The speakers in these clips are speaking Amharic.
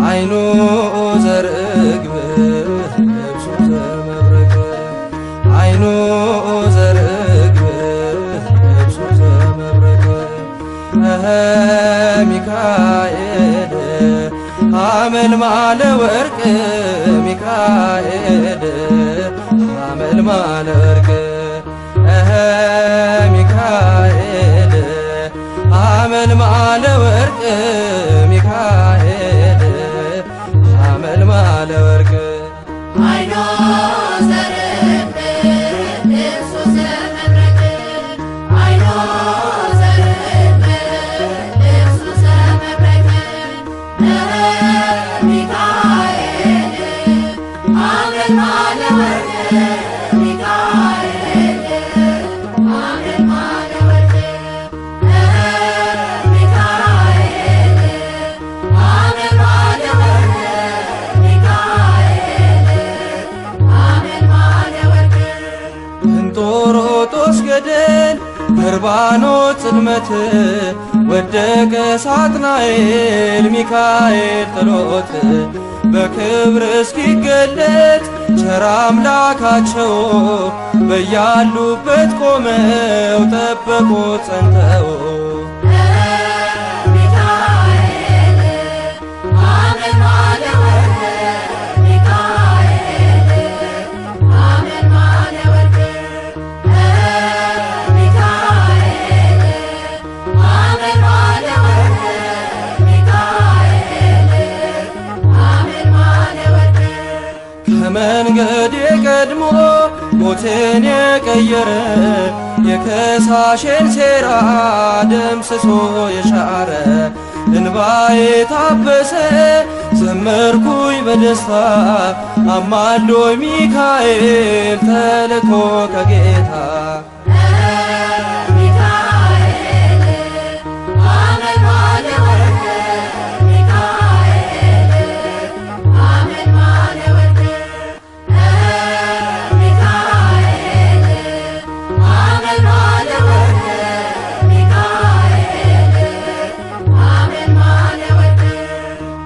አይኑ ዘርግብ ልብሱ ዘመብረቅ አይኑ ዘርግብ ልብሱ ዘመብረቅ ሚካኤል ሐመልማለ ወርቅ ሚካኤል ሐመልማለ ወርቅ ሚካኤል ሐመልማለ ወርቅ ሚካኤል ሐመልማለ ወርቅ አይኑ ዘርግብ ልብሱ ዘመብረቅ አይኑ ዘርግብ ልብሱ ዘመብረቅ ሚካኤል ሐመልማለ ወርቅ ሚካኤል ሐመልማለ ወርቅ ሚካኤል ሐመልማለ ወርቅ እንጦሮጦስ ገደል በርባኖስ ጽልመት ወደቀ ሳጥናኤል ሚካኤል ጥሎት በክብር እስኪገለጥ ቸር አምላካቸው በያሉበት ቆመው ጠበቁት ጸንተው ከመንገዴ ቀድሞ ሞቴን የቀየረ የከሳሼን ሴራ ደምስሶ የሻረ እንባዬ ታበሰ ዘመርኩኝ በደስታ አማሎኝ ሚካኤል ተልኮ ከጌታ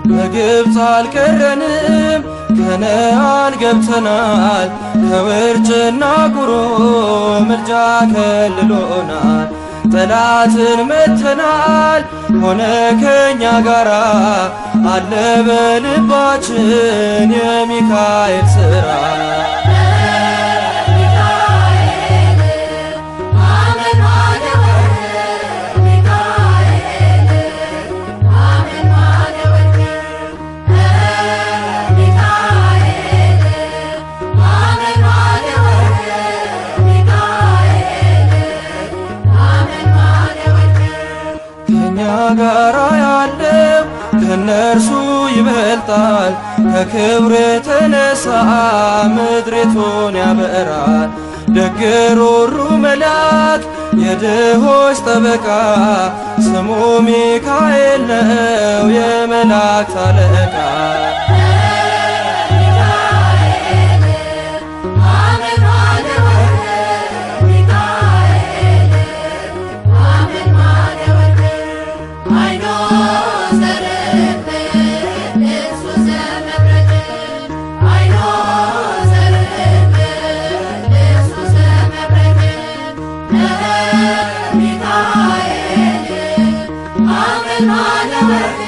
በግብፅ አልቀረንም ከነዓን ገብተናል ከውርጭና ቁሮ ምልጃ ከልሎናል ጠላትን መትተናል ሆነ ከኛ ጋራ አለ በልባችን የሚካኤል ሥራ ጋራ ያለው ከነርሱ ይበልጣል ከክብሩ የተነሳ ምድሪቱን ያበራል ደግ ሩሩ መልአክ የድሆች ጠበቃ ስሙ ሚካኤል ነው የመላእክት አለቃ ሚካኤል ሐመልማለ ወርቅ